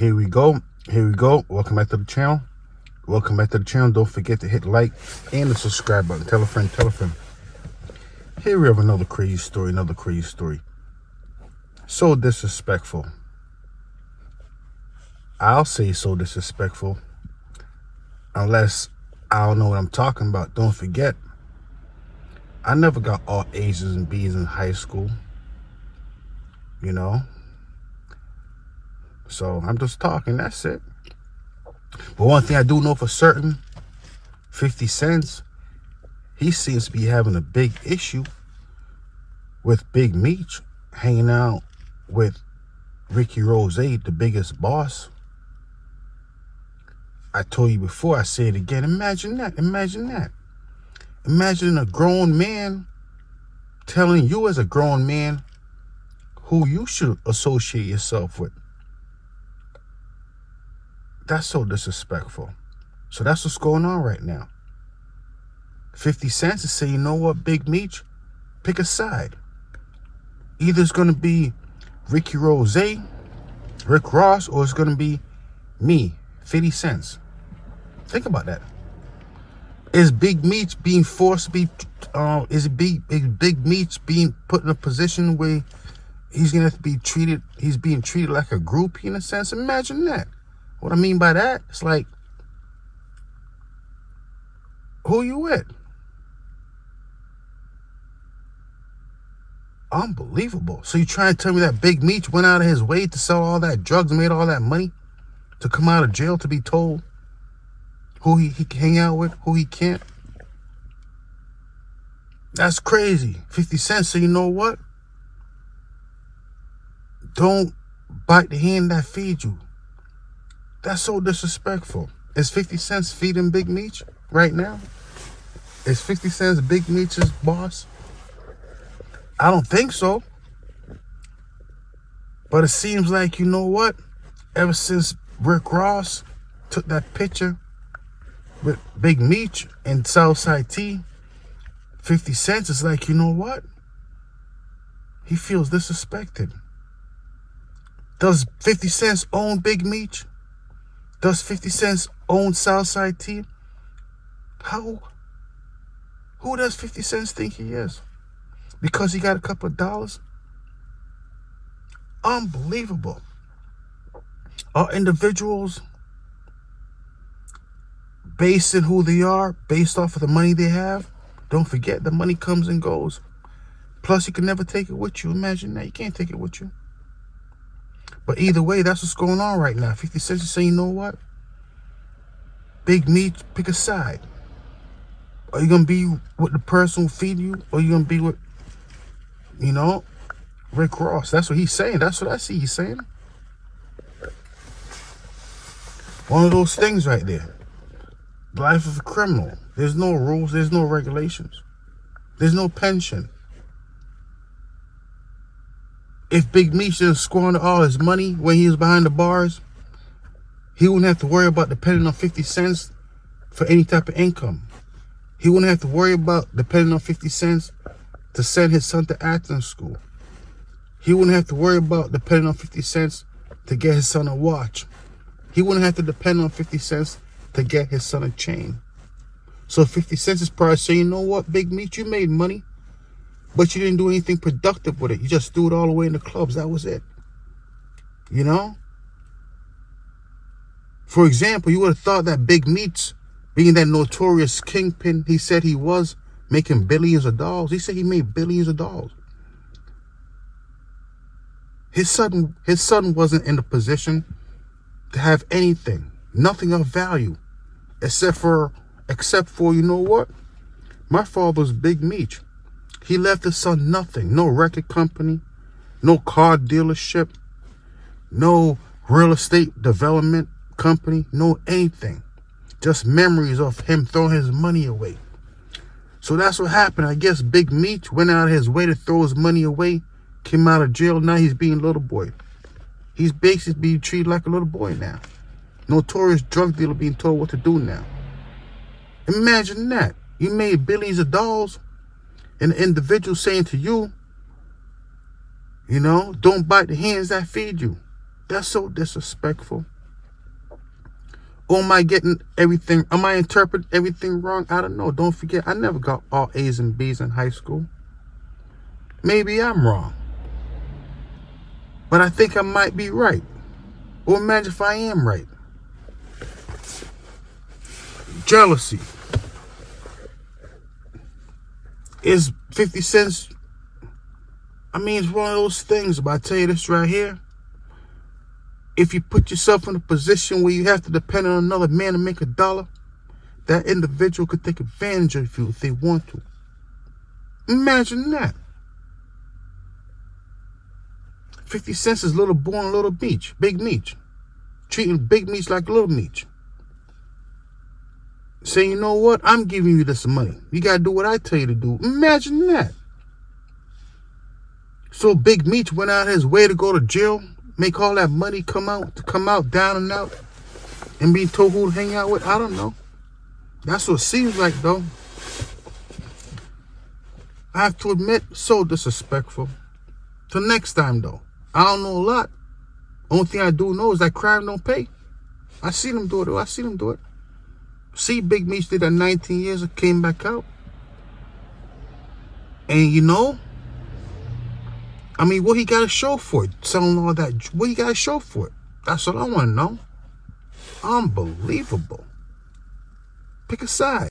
Here we go. Welcome back to the channel. Don't forget to hit like and the subscribe button. Tell a friend. Here we have another crazy story. So disrespectful. I'll say so disrespectful. Unless I don't know what I'm talking about. Don't forget, I never got all A's and B's in high school. You know? So I'm just talking, that's it. But one thing I do know for certain, 50 Cent, he seems to be having a big issue with Big Meech hanging out with Ricky Rose, the biggest boss. I told you before, I say it again. Imagine that. Imagine a grown man telling you as a grown man who you should associate yourself with. That's so disrespectful. So that's what's going on right now. 50 Cent is saying, you know what, Big Meech, pick a side. Either it's going to be Ricky Rose, Rick Ross, or it's going to be me, 50 Cent. Think about that. Is Big Meech being forced to be, is Big Meech being put in a position where he's going to have to be treated, he's being treated like a groupie in a sense? Imagine that. What I mean by that, it's like, who you with? Unbelievable. So you trying to tell me that Big Meech went out of his way to sell all that drugs and made all that money to come out of jail to be told who he can hang out with, who he can't? That's crazy. 50 Cent, so you know what? Don't bite the hand that feeds you. That's so disrespectful. Is 50 Cent feeding Big Meech right now? Is 50 Cent Big Meech's boss? I don't think so. But it seems like, you know what? Ever since Rick Ross took that picture with Big Meech and Southside T, 50 Cent is like, you know what? He feels disrespected. Does 50 Cent own Big Meech? Does 50 Cent own Southside T? Who does 50 Cent think he is? Because he got a couple of dollars? Unbelievable. Are individuals based in who they are, based off of the money they have? Don't forget, the money comes and goes. Plus, you can never take it with you. Imagine that. You can't take it with you. But either way, that's what's going on right now. 50 Cent is saying, you know what? Big Meech, pick a side. Are you going to be with the person who feed you? Or are you going to be with, you know, Rick Ross? That's what he's saying. That's what I see he's saying. One of those things right there. The life of a criminal. There's no rules. There's no regulations. There's no pension. If Big Meech didn't squander all his money when he was behind the bars, he wouldn't have to worry about depending on 50 Cent for any type of income. He wouldn't have to worry about depending on 50 Cent to send his son to acting school. He wouldn't have to worry about depending on 50 Cent to get his son a watch. He wouldn't have to depend on 50 Cent to get his son a chain. So 50 Cent is probably saying, you know what, Big Meech, you made money, but you didn't do anything productive with it. You just threw it all away in the clubs. That was it. You know? For example, you would have thought that Big Meech, being that notorious kingpin he said he was, making billions of dollars. He said he made billions of dollars. His son wasn't in the position to have anything, nothing of value, except for, you know what? My father's Big Meech. He left his son nothing. No record company, no car dealership, no real estate development company, no anything. Just memories of him throwing his money away. So that's what happened. I guess Big Meech went out of his way to throw his money away, came out of jail. Now he's being a little boy. He's basically being treated like a little boy now. Notorious drug dealer being told what to do now. Imagine that. You made billions of dollars and the individual saying to you, you know, don't bite the hands that feed you. That's so disrespectful. Or am I getting everything? Am I interpreting everything wrong? I don't know. Don't forget, I never got all A's and B's in high school. Maybe I'm wrong. But I think I might be right. Or imagine if I am right. Jealousy. Is 50 cents, I mean, it's one of those things, but I tell you this right here. If you put yourself in a position where you have to depend on another man to make a dollar, that individual could take advantage of you if they want to. Imagine that. 50 cents is little boy and little Meech, Big Meech. Treating Big Meech like little Meech. Saying, you know what? I'm giving you this money. You got to do what I tell you to do. Imagine that. So Big Meech went out his way to go to jail, make all that money come out down and out, and be told who to hang out with. I don't know. That's what it seems like, though. I have to admit, so disrespectful. Till next time, though. I don't know a lot. Only thing I do know is that crime don't pay. I seen him do it, though. I seen him do it. See, Big Meech did that 19 years and came back out. And you know, I mean, what he got to show for it? Selling all that, what he got to show for it? That's what I want to know. Unbelievable. Pick a side.